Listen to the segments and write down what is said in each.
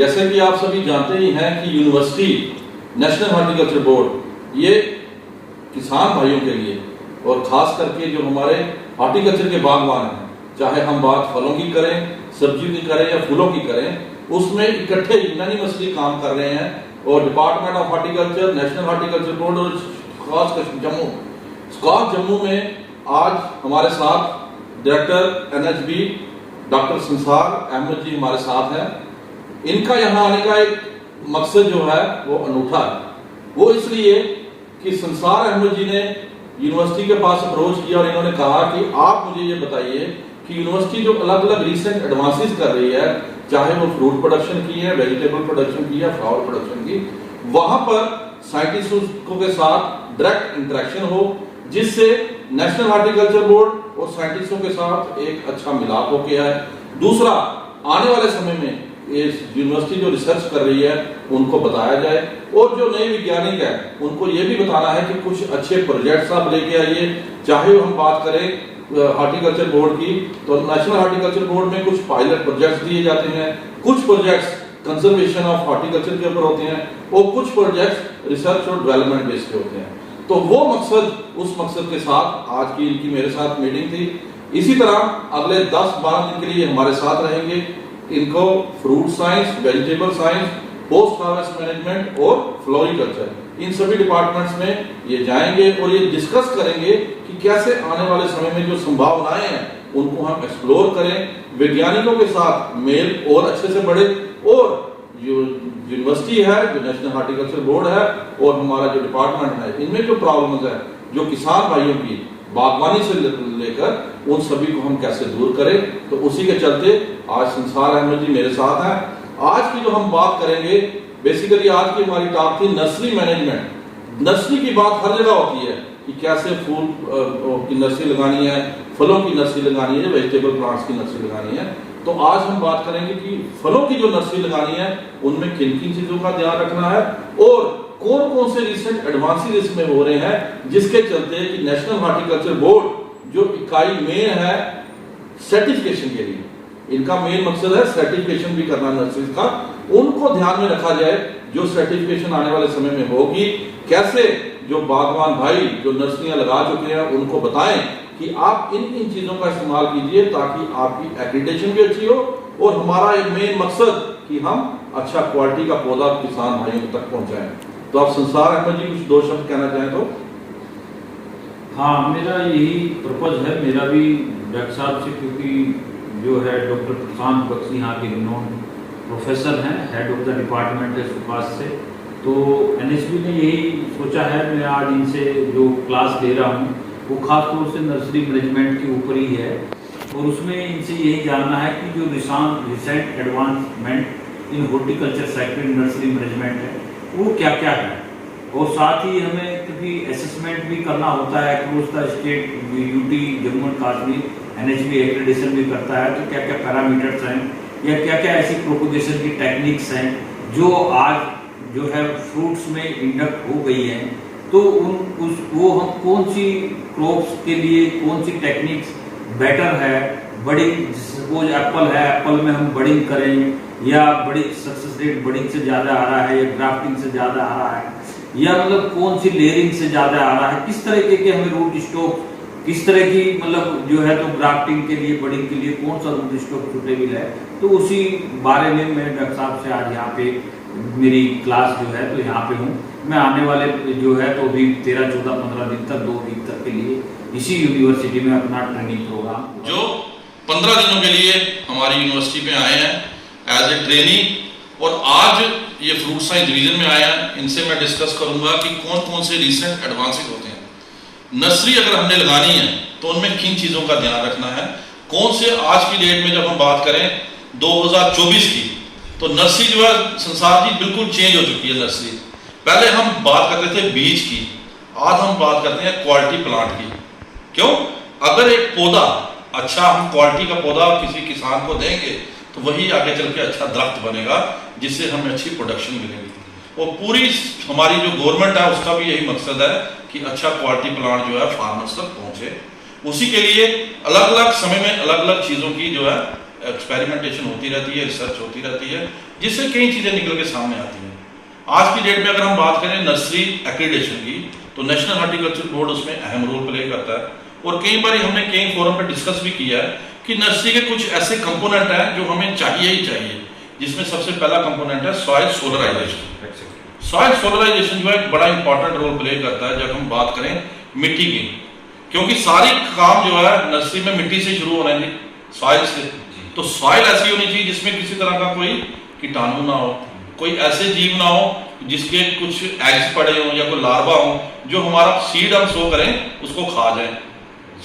जैसे कि आप सभी जानते ही हैं कि यूनिवर्सिटी नेशनल हॉर्टिकल्चर बोर्ड ये किसान भाइयों के लिए और खास करके जो हमारे हॉर्टिकल्चर के बागवान हैं, चाहे हम बात फलों की करें, सब्जियों की करें या फूलों की करें, उसमें इकट्ठे यूनानिमसली काम कर रहे हैं। और department of horticulture, national horticulture board और खास जम्मू में आज हमारे साथ डायरेक्टर NHB डॉक्टर संसार अहमद जी हमारे साथ हैं। इनका यहाँ आने का एक मकसद जो है वो अनूठा है। वो इसलिए कि संसार अहमद जी ने यूनिवर्सिटी के पास अप्रोच किया और इन्होंने कहा कि आप मुझे ये बताइए कि यूनिवर्सिटी जो अलग अलग रिसेंट एडवांसेस कर रही है, चाहे वो फ्रूट प्रोडक्शन की है, वेजिटेबल प्रोडक्शन की है, फ्लावर प्रोडक्शन की, वहां पर साइंटिस्टों के साथ डायरेक्ट इंटरेक्शन हो, जिससे नेशनल हॉर्टिकल्चर बोर्ड और साइंटिस्टों के साथ एक अच्छा मिलाप होके आए। दूसरा, आने वाले समय में इस यूनिवर्सिटी जो रिसर्च कर रही है उनको बताया जाए, और जो नए वैज्ञानिक है उनको ये भी बताना है कि कुछ अच्छे प्रोजेक्ट्स आप लेके आइए। चाहे हम बात करें हॉर्टिकल्चर बोर्ड की, तो नेशनल हॉर्टिकल्चर बोर्ड में कुछ पायलट प्रोजेक्ट्स दिए जाते हैं, कुछ प्रोजेक्ट्स कंजर्वेशन ऑफ हॉर्टिकल्चर के ऊपर होते हैं और कुछ प्रोजेक्ट्स रिसर्च और डेवलपमेंट बेस पे होते हैं। तो वो मकसद, उस मकसद के साथ आज की इनकी मेरे साथ मीटिंग थी। इसी तरह अगले 10-12 दिन के लिए हमारे साथ रहेंगे। इनको fruit science, vegetable science, post harvest management और फ्लोरिकल्चर, इन सभी डिपार्टमेंट्स में ये जाएंगे और ये डिस्कस करेंगे कि कैसे आने वाले समय में जो संभावनाएं हैं उनको हम एक्सप्लोर करें, वैज्ञानिकों के साथ मेल और अच्छे से बढ़े, और जो यूनिवर्सिटी है, जो नेशनल हॉर्टिकल्चर बोर्ड है और हमारा जो डिपार्टमेंट है, इनमें जो प्रॉब्लम्स है जो किसान भाइयों की बागवानी से लेकर उन सभी को हम कैसे दूर करें। तो उसी के चलते आज संसार अहमद जी मेरे साथ हैं। आज की जो हम बात करेंगे, बेसिकली आज की हमारी टॉप थी नर्सरी मैनेजमेंट। नर्सरी की बात हर जगह होती है कि कैसे फूल की नर्सरी लगानी है, फलों की नर्सरी लगानी है, वेजिटेबल प्लांट्स की नर्सरी लगानी है। तो आज हम बात करेंगे कि फलों की जो नर्सरी लगानी है उनमें किन किन चीजों का ध्यान रखना है और कौन कौन से रिसेंट एडवांसेस इसमें हो रहे हैं, जिसके चलते कि नेशनल हॉर्टिकल्चर बोर्ड जो इकाई मेन है सर्टिफिकेशन के लिए, इनका मेन मकसद है सर्टिफिकेशन भी करना नर्सरी का, उनको ध्यान में रखा जाए। जो सर्टिफिकेशन आने वाले समय में होगी, कैसे जो बागवान भाई जो नर्सरियां लगा चुके हैं उनको बताएं कि आप इन इन चीजों का इस्तेमाल कीजिए ताकि आपकी एक्रीडिटेशन भी अच्छी हो और हमारा एक मेन मकसद कि हम अच्छा क्वालिटी का पौधा किसान भाइयों तक पहुंचाएं। तो आप संसार अहमद जी कुछ 2 शब्द कहना चाहें तो? हाँ, मेरा यही पर्पज है, मेरा भी डॉक्टर साहब से, क्योंकि जो है डॉक्टर प्रशांत बख्शी यहाँ के रिनोन प्रोफेसर हैं, हेड ऑफ द डिपार्टमेंट है सुपास से, तो NHB ने यही सोचा है, मैं आज इनसे जो क्लास ले रहा हूँ वो खास तौर से नर्सरी मैनेजमेंट के ऊपर ही है, और उसमें इनसे यही जानना है कि जो recent advancement in horticulture sector nursery management है वो क्या क्या है, और साथ ही हमें क्योंकि असेसमेंट भी करना होता है across the state, UT Jammu and Kashmir NHB accreditation भी करता है, तो क्या क्या पैरामीटर्स हैं या क्या क्या ऐसी प्रोपोगेशन की टेक्निक्स हैं जो आज जो है फ्रूट्स में इंडक्ट हो गई हैं, तो वो हम कौन सी क्रॉप्स के लिए कौन सी टेक्निक्स बेटर है। बडिंग, सपोज एप्पल है, एप्पल में हम बडिंग करें या बड़ी सक्सेस रेट बडिंग से ज्यादा आ रहा है या ग्राफ्टिंग से ज्यादा आ रहा है, या मतलब कौन सी लेयरिंग से ज्यादा आ रहा है, किस तरह के हमें रूट स्टॉक, किस तरह की मतलब जो है तो ग्राफ्टिंग के लिए, बडिंग के लिए कौन सा रूट स्टॉक सुटेबल है, तो उसी बारे में मैं डॉक्टर साहब से आज यहाँ पे मेरी क्लास जो है तो यहाँ पे हूँ। मैं आने वाले जो है तो अभी 13, 14, 15 दिन तक 2 वीक तक के लिए इसी यूनिवर्सिटी में अपना ट्रेनिंग प्रोग्राम, जो 15 दिनों के लिए हमारी यूनिवर्सिटी में आए हैं एज ए ट्रेनी, और आज ये फ्रूट साइंस डिवीजन में आए हैं। इनसे मैं डिस्कस करूंगा कि कौन कौन से रिसेंट एडवांसेस होते हैं। नर्सरी अगर हमने लगानी है तो उनमें किन चीजों का ध्यान रखना है, कौन से आज की डेट में जब हम बात करें 2024 की, तो नर्सरी जो है संसार जी बिल्कुल चेंज हो चुकी है। नर्सरी पहले हम बात करते थे बीज की, आज हम बात करते हैं क्वालिटी प्लांट की। क्यों? अगर एक पौधा अच्छा, हम क्वालिटी का पौधा किसी किसान को देंगे तो वही आगे चल के अच्छा दरख्त बनेगा जिससे हमें अच्छी प्रोडक्शन मिलेगी। और पूरी हमारी जो गवर्नमेंट है उसका भी यही मकसद है कि अच्छा क्वालिटी प्लांट जो है फार्मर्स तक पहुंचे। उसी के लिए अलग अलग समय में अलग अलग चीज़ों की जो है एक्सपेरिमेंटेशन होती रहती है, रिसर्च होती रहती है, जिससे कई चीज़ें निकल के सामने आती हैं। आज की डेट में अगर हम बात करें नर्सरी एक्रीडेशन की, तो नेशनल हॉर्टिकल्चर बोर्ड उसमें अहम रोल प्ले करता है। और कई बार हमने कई फोरम पर डिस्कस भी किया है कि नर्सरी के कुछ ऐसे कंपोनेंट हैं जो हमें चाहिए ही चाहिए, जिसमें सबसे पहला कंपोनेंट है सॉइल सोलराइजेशन। सॉइल सोलराइजेशन जो है एक बड़ा इंपॉर्टेंट रोल प्ले करता है जब हम बात करें मिट्टी की, क्योंकि सारी काम जो है नर्सरी में मिट्टी से शुरू होने की, सॉइल से। तो सॉइल ऐसी होनी चाहिए जिसमें किसी तरह का कोई कीटाणु ना हो, कोई ऐसे जीव ना हो जिसके कुछ एग्स पड़े हो या कोई लार्वा हो जो हमारा सीड हम सो करें उसको खा जाए।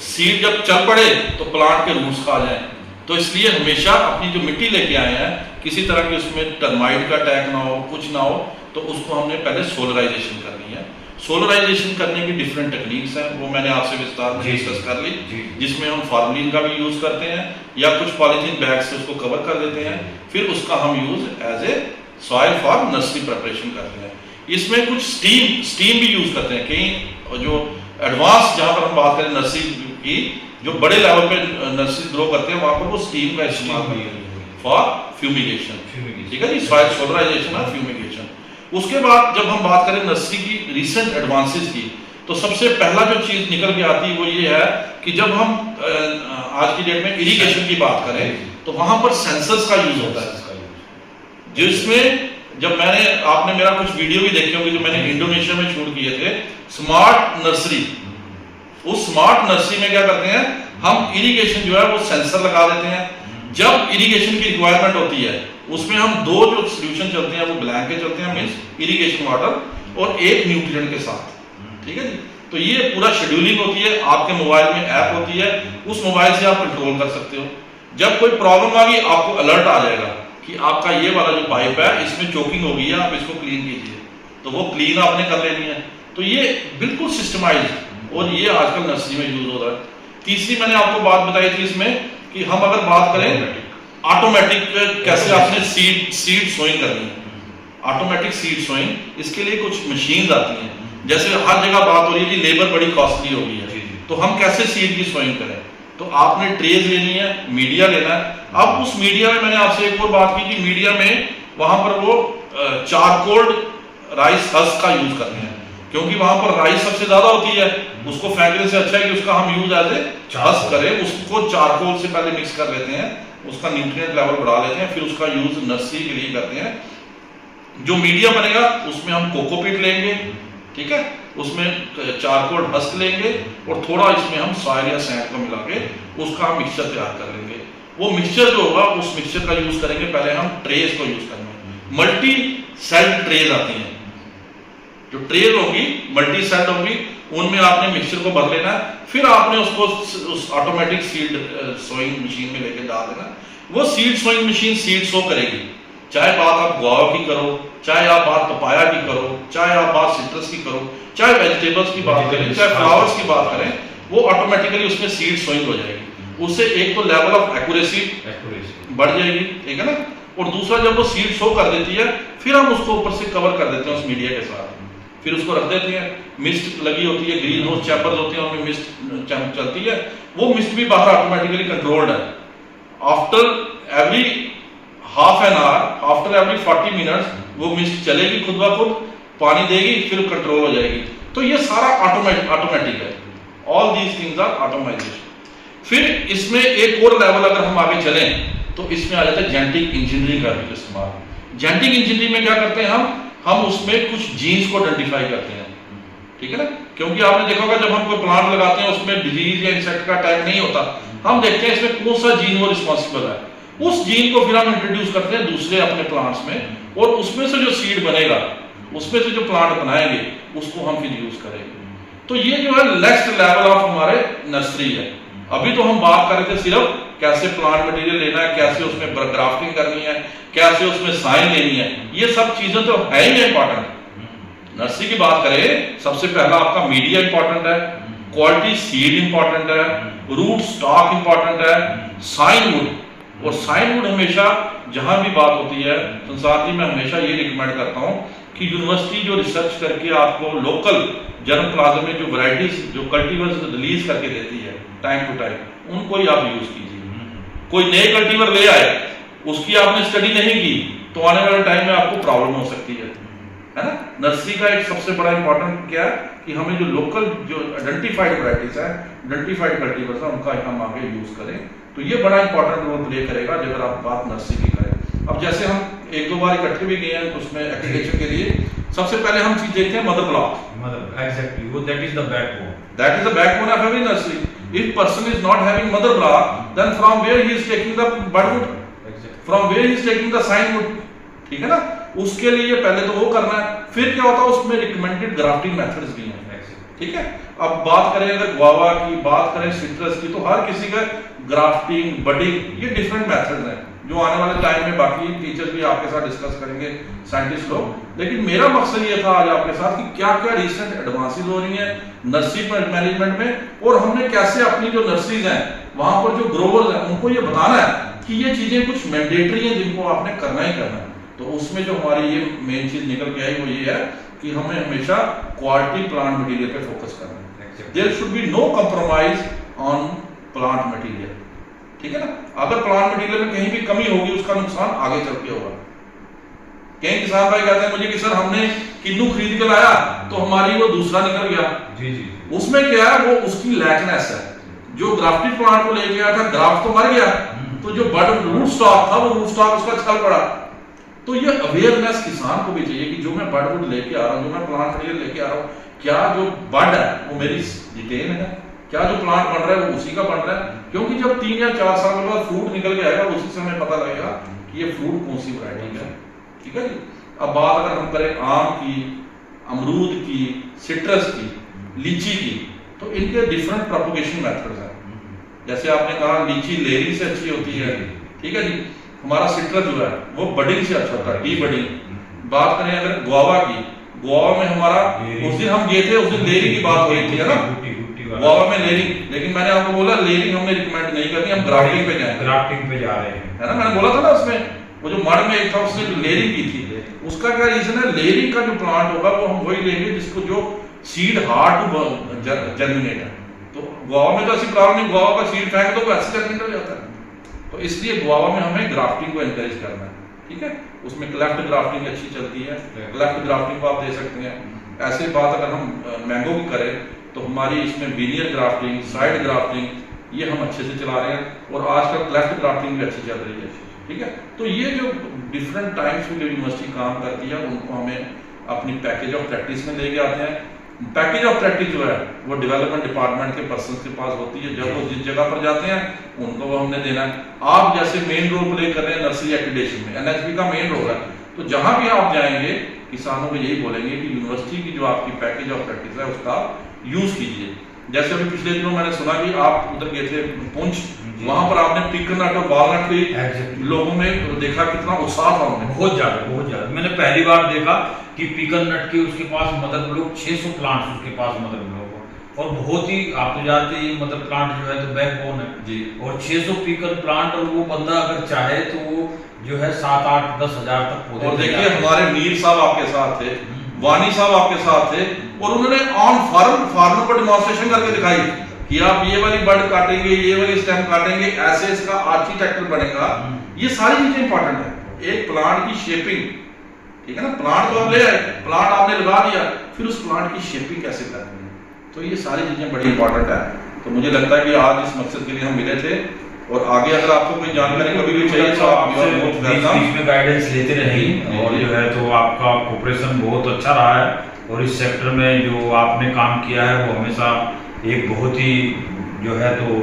सीड जब चल पड़े तो प्लांट के रूट्स खा जाए। तो इसलिए हमेशा अपनी जो मिट्टी लेके आए हैं किसी तरह की उसमें टर्माइट का अटैक ना हो, कुछ ना हो, तो उसको हमने पहले सोलराइजेशन करनी है। सोलराइजेशन करने की डिफरेंट टेक्निक्स हैं, वो मैंने आपसे विस्तार में डिस्कस कर ली, जिसमें हम फार्मलिन का भी यूज करते हैं या कुछ पॉलीथीन बैग से उसको कवर कर देते हैं, फिर उसका हम use as a soil for nursery preparation करते हैं। इसमें कुछ स्टीम भी यूज करते हैं। कई जो एडवांस जहां पर हम बात करें नर्सरी की, जो बड़े लेवल पे नर्सरी ग्रो करते हैं वहां पर वो स्टीम का इस्तेमाल करते हैं फॉर फ्यूमिगेशन। ठीक है जी, सॉइल सोलराइजेशन और फ्यूमिगेशन। उसके बाद जब हम बात करें नर्सरी की रिसेंट एडवांसेस की, तो सबसे पहला जो चीज निकल के आती है वो ये है कि जब हम आज की डेट में इरिगेशन की बात करें तो वहां पर सेंसर्स का यूज होता है, जिसमें जब आपने मेरा कुछ वीडियो भी देखे होंगे जो मैंने इंडोनेशिया में शूट किए थे, स्मार्ट नर्सरी। उस स्मार्ट नर्सरी में क्या करते हैं हम, इरिगेशन जो है वो सेंसर लगा देते हैं। जब इरिगेशन की रिक्वायरमेंट होती है उसमें हम दो जो सोल्यूशन चलते हैं वो ब्लैंक के चलते हैं, मींस इरिगेशन वाटर, और एक न्यूट्रिएंट के साथ। ठीक है जी, तो ये पूरा शेड्यूलिंग होती है। आपके मोबाइल में ऐप होती है, उस मोबाइल से आप कंट्रोल कर सकते हो। जब कोई प्रॉब्लम आ गई आपको अलर्ट आ जाएगा कि आपका ये वाला जो पाइप है इसमें चोकिंग हो गई है, आप इसको क्लीन कीजिए, तो वो क्लीन आपने कर लेनी है। तो ये बिल्कुल सिस्टमाइज, और ये आजकल नर्सरी में यूज हो रहा है। तीसरी मैंने आपको बात बताई थी इसमें कि हम अगर बात करें ऑटोमेटिक कैसे आपने सीड सोइंग करनी है। ऑटोमेटिक सीड सोइंग, इसके लिए कुछ मशीन्स आती हैं। जैसे हर जगह बात हो रही है कि लेबर बड़ी कॉस्टली हो गई है, तो हम कैसे सीड की सोइंग करें। तो आपने ट्रेज लेनी है, मीडिया लेना है। अब उस मीडिया में मैंने आपसे एक और बात की कि मीडिया में वहां पर वो चारकोल राइस हस्क का यूज करते हैं, क्योंकि वहां पर राइस सबसे ज्यादा होती है। उसको फेंकने से अच्छा है कि उसका हम यूज एज ए हस्क करें। उसको चारकोल से पहले मिक्स कर लेते हैं, उसका न्यूट्रिएंट लेवल बढ़ा लेते हैं, फिर उसका यूज नर्सरी के लिए करते हैं। जो मीडिया बनेगा उसमें हम कोकोपीट लेंगे, ठीक है, उसमें चारकोल हस्क लेंगे और थोड़ा इसमें हम सॉइल या सैंड को मिला के उसका हम मिक्सचर तैयार कर लेंगे। वो मिक्सचर जो होगा उस मिक्सचर का यूज करेंगे। पहले हम ट्रेज को यूज करेंगे। मल्टी सेल ट्रेज आती हैं, जो ट्रेज होगी मल्टी सेल होगी, उनमें आपने मिक्सचर को भर लेना है। फिर आपने उसको उस ऑटोमेटिक सीड सोइंग मशीन में लेके डाल देना। वो seed sowing machine seed sow करेगी, चाहे बात आप गुआवा की करो, चाहे आप बात पपाया की करो, चाहे आप बात सिट्रस की करो, चाहे वेजिटेबल्स की बात करें, चाहे फ्लावर्स की बात करें, वो ऑटोमेटिकली उसमें सीड सोइंग हो जाएगी। उससे एक तो लेवल ऑफ एक्यूरेसी बढ़ जाएगी, ठीक है ना, और दूसरा जब वो सीड शो कर देती है फिर हम उसको ऊपर से कवर कर देते हैं उस मीडिया के साथ, फिर उसको रख देते हैं। मिस्ट लगी होती है, ग्रीन हाउस चैम्बर्स होते हैं, उनमें मिस्ट चलती है। वो मिस्ट भी बाहर ऑटोमेटिकली कंट्रोल्ड है। After every half an hour, after every 40 minutes वो मिस्ट चलेगी, खुद ब खुद पानी देगी, फिर कंट्रोल हो जाएगी। तो ये सारा ऑटोमेटिक है। All these things are automisation. फिर इसमें एक और लेवल अगर हम आगे चलें तो इसमें आ जाता है जेनेटिक इंजीनियरिंग का भी इस्तेमाल। जेनेटिक इंजीनियरिंग में क्या करते हैं हम उसमें कुछ जीन्स को आइडेंटिफाई करते हैं, ठीक है ना, क्योंकि आपने देखा होगा जब हम कोई प्लांट लगाते हैं उसमें डिजीज या इंसेक्ट का अटैक नहीं होता, हम देखते हैं इसमें कौन सा जीन वो रिस्पॉन्सिबल है। उस जीन को फिर हम इंट्रोड्यूस करते हैं दूसरे अपने प्लांट्स में, और उसमें से जो सीड बनेगा, उसमें से जो प्लांट बनाएंगे, उसको हम फिर यूज करेंगे। तो ये जो है नेक्स्ट लेवल ऑफ हमारे नर्सरी है। अभी तो हम बात कर रहे थे सिर्फ कैसे प्लांट मटेरियल लेना है, कैसे उसमें ग्राफ्टिंग करनी है, कैसे उसमें साइन लेनी है, ये सब चीजें तो है ही इंपॉर्टेंट। नर्सरी की बात करें, सबसे पहला आपका मीडिया इंपॉर्टेंट है, क्वालिटी सीड इंपॉर्टेंट है, रूट स्टॉक इंपॉर्टेंट है, साइन वुड। और साइन वुड हमेशा जहां भी बात होती है संसार जी, मैं हमेशा ये रिकमेंड करता हूं कि यूनिवर्सिटी जो रिसर्च करके आपको लोकल जर्म प्लाज्म में जो वैरायटीज, जो कल्टीवर्स रिलीज करके देती है टाइम टू टाइम, उनको ही आप यूज कीजिए। कोई नए कल्टीवर ले आए, उसकी आपने स्टडी नहीं की, तो आने वाले टाइम में आपको प्रॉब्लम हो सकती है ना। नर्सरी का एक सबसे बड़ा इंपॉर्टेंट क्या है कि हमें जो लोकल जो आइडेंटिफाइड वैराइटीज है, आइडेंटिफाइड कल्टीवर्स है, उनका हम आगे यूज करें, तो ये बड़ा इंपॉर्टेंट रोल प्ले करेगा अगर आप बात नर्सरी की करें। अब जैसे हम एक दो बार इकट्ठे भी गए हैं उसमें एग्रीकल्चर के लिए, सबसे पहले हम चीज देखते हैं मदर ब्लॉक। एग्जैक्टली, वो that is the backbone, that is the backbone of every nursery. If person is not having mother block, then from where he is taking the budwood, from where he is taking the scionwood, ठीक है ना। उसके लिए पहले तो वो करना है, फिर क्या होता है उसमें रिकमेंडेड ग्राफ्टिंग मेथड्स भी हैं, ठीक है। अब बात करें अगर गुआवा की, बात करें सिट्रस की, तो हर किसी का ग्राफ्टिंग, बडिंग, ये डिफरेंट मेथड्स हैं जो आने वाले टाइम में बाकी टीचर्स भी आपके साथ डिस्कस करेंगे, साइंटिस्ट लोग। लेकिन मेरा मकसद ये था आज आपके साथ कि क्या क्या रिसेंट एडवांसेस हो रही हैं नर्सरी मैनेजमेंट में, और हमने कैसे अपनी जो नर्सरीज हैं वहां पर जो ग्रोवर्स हैं उनको ये बताना है कि ये चीजें कुछ मैंडेटरी हैं जिनको आपने करना ही करना है। तो उसमें जो हमारी ये मेन चीज निकल के आई वो ये है कि हमें हमेशा क्वालिटी प्लांट मटेरियल पे फोकस करना है। There should be no compromise on plant material, ठीक है ना। अगर प्लांट मटेरियल में कहीं भी कमी होगी उसका नुकसान आगे चल के होगा। कई किसान भाई कहते हैं मुझे कि सर हमने किन्नू खरीद के लाया तो हमारी वो दूसरा निकल गया। जी जी, उसमें क्या है, वो उसकी लैकनेस है। जो ग्राफ्टेड प्लांट को लेके आया था, ग्राफ्ट तो मर गया, तो जो बड रूट स्टॉक था वो रूट स्टॉक उसका छल पड़ा। तो ये अवेयरनेस किसान को भी चाहिए कि जो मैं बडवुड लेके आ रहा हूँ, जो मैं प्लांट मटेरियल लेके आ रहा हूँ, क्या जो बड है वो मेरी रिटेन है, क्या जो प्लांट बन रहा है वो उसी का बन रहा है। क्योंकि जब 3 या 4 साल के बाद फ्रूट निकल के आएगा उसी से हमें पता लगेगा कि ये फ्रूट कौन सी वैरायटी है, ठीक है जी। अब बात अगर हम करें आम की, अमरूद की, सिट्रस की, लीची की, तो इनके डिफरेंट प्रोपगेशन मेथड्स हैं। जैसे आपने कहा लीची लेयरिंग से अच्छी होती है, ठीक है जी। हमारा सिट्रस जो है वो बडिंग से अच्छा होता है, डी बडिंग। बात करें अगर गुआवा की, गुआवा में हमारा उस दिन हम गए थे, उस दिन लेयरिंग की बात हो रही थी, है ना, गुआवा में लेयरिंग। लेकिन मैंने आपको बोला लेयरिंग हमने रिकमेंड नहीं करनी, हम ग्राफ्टिंग पे जाएं, ग्राफ्टिंग पे जा रहे हैं, है ना। मैंने बोला था ना उसमें वो जो मड में एक था उसने जो लेयरिंग की थी, उसका क्या रीजन है, लेयरिंग का जो प्लांट होगा वो हम वही लेंगे जिसको जो सीड हार्ड टू जर्मिनेट है। तो गुआवा में तो ऐसी प्रॉब्लम नहीं, गुआवा का सीड फेंक दो ऐसे जर्मिनेट हो जाता है। तो इसलिए गुआवा में हमें ग्राफ्टिंग को एनकरेज करना है, ठीक है। उसमें क्लेफ्ट ग्राफ्टिंग अच्छी चलती है, क्लेफ्ट ग्राफ्टिंग को आप दे सकते हैं। ऐसे बात अगर हम मैंगो की करें तो हमारी इसमें वीनियर ग्राफ्टिंग, साइड ग्राफ्टिंग ये हम अच्छे से चला रहे हैं, और आजकल क्लेफ्ट ग्राफ्टिंग भी अच्छी चल रही है, ठीक है। तो ये जो डिफरेंट टाइम्स में जो यूनिवर्सिटी काम करती है उनको हमें अपनी पैकेज ऑफ प्रैक्टिस में लेके आते हैं। पैकेज ऑफ प्रैक्टिस जो है वो डेवलपमेंट डिपार्टमेंट के पर्सन के पास होती है, जब वो जिस जगह पर जाते हैं उनको वो हमने देना है। आप जैसे मेन रोल प्ले कर रहे हैं नर्सरी एक्रीडेशन में, एनएचबी का मेन रोल है, तो जहां भी आप जाएंगे किसानों को यही बोलेंगे कि यूनिवर्सिटी की जो आपकी पैकेज ऑफ प्रैक्टिस है उसका यूज कीजिए। जैसे अभी पिछले दिनों मैंने सुना कि आप उधर गए थे पुंछ, वहां पर आपने पीकनट और वॉलनट की लोगों में देखा कितना उत्साह था उनमें, बहुत ज्यादा। मैंने पहली बार देखा कि पीकन नट के उसके पास मदर ब्लॉक 600 प्लांट्स उसके पास मदर ब्लॉक, और बहुत ही आप तो जानते हैं मदर प्लांट जो है तो बैकबोन है जी, और 600 पीकन प्लांट, और वो बंदा अगर चाहे तो वो जो है 7, 8, 10 हजार तक पौधे। और देखिए हमारे मीर साहब आपके साथ थे, वानी साहब आपके साथ थे, और उन्होंने ऑन फार्मर पर डिमॉन्स्ट्रेशन करके दिखाई कि आप ये वाली बड काटेंगे, ये वाली स्टेम काटेंगे, ऐसे इसका आर्किटेक्चर बनेगा। ये सारी चीजें इंपॉर्टेंट है। एक प्लांट की शेपिंग, ठीक है ना, प्लांट तो आप ले आए, प्लांट आपने लगा दिया, फिर उस प्लांट की शेपिंग कैसे करनी है, तो ये सारी चीजें बड़ी इंपॉर्टेंट है। तो मुझे लगता है कि आज इस मकसद के लिए हम मिले थे, और आगे अगर आपको कोई जानकारी कभी भी चाहिए तो आप बीच में गाइडेंस लेते रहेंगे, और जो है तो आपका कोऑपरेशन बहुत अच्छा रहा है, और इस सेक्टर में जो आपने काम किया है वो हमेशा एक बहुत ही जो है तो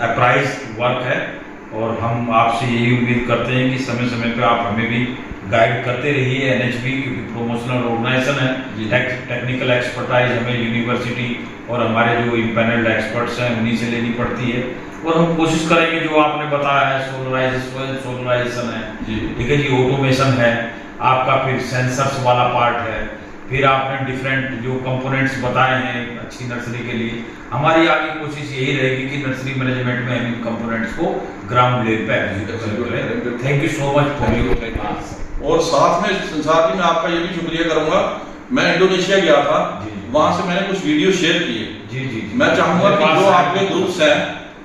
अप्राइज वर्क है, और हम आपसे यही उम्मीद करते हैं कि समय समय पे आप हमें भी गाइड करते रहिए। एनएचबी क्योंकि प्रोमोशनल ऑर्गेनाइजेशन है, टेक्निकल एक्सपर्टाइज हमें यूनिवर्सिटी और हमारे जो इम्पैनल्ड एक्सपर्ट्स हैं उन्हीं से लेनी पड़ती है, और हम कोशिश करेंगे जो आपने बताया है सोलराइजेशन है, ठीक है जी, ऑटोमेशन है आपका, फिर सेंसर्स वाला पार्ट है, फिर आपने डिफरेंट जो कंपोनेंट्स बताए हैं अच्छी नर्सरी के लिए। हमारी आगे कोशिश यही रहेगी कि नर्सरी मैनेजमेंट में हम इन कंपोनेंट्स को ग्राउंड लेवल पे एग्जीक्यूट करें। Thank you so much for your class. और साथ में संसार जी मैं आपका ये भी शुक्रिया करूंगा, मैं इंडोनेशिया गया था, वहां से मैंने कुछ वीडियो शेयर किए। जी, मैं चाहूंगा कि जो आपके ग्रुप्स हैं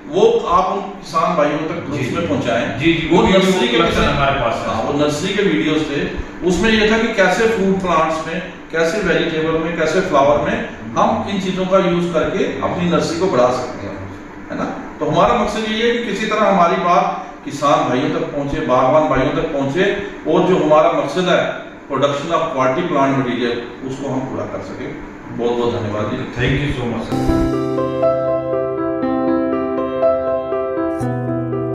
वो आप उन किसान भाइयों तक जी, उसमें पहुंचाएं। जी जी, वो वीडियो नर्सरी के कलेक्शन हमारे पास है। हाँ, वो नर्सरी के वीडियोस थे। उसमें ये था कि कैसे फ्रूट प्लांट्स में, कैसे वेजिटेबल में, कैसे फ्लावर में हम इन चीजों का यूज करके अपनी नर्सरी को बढ़ा सकते हैं, है ना। तो हमारा मकसद ये है कि किसी तरह हमारी बात किसान भाइयों तक पहुंचे, बागवान भाइयों तक पहुंचे, और जो हमारा मकसद है production of quality plant material, उसको हम पूरा कर सके। बहुत बहुत धन्यवाद जी। Thank you so much sir.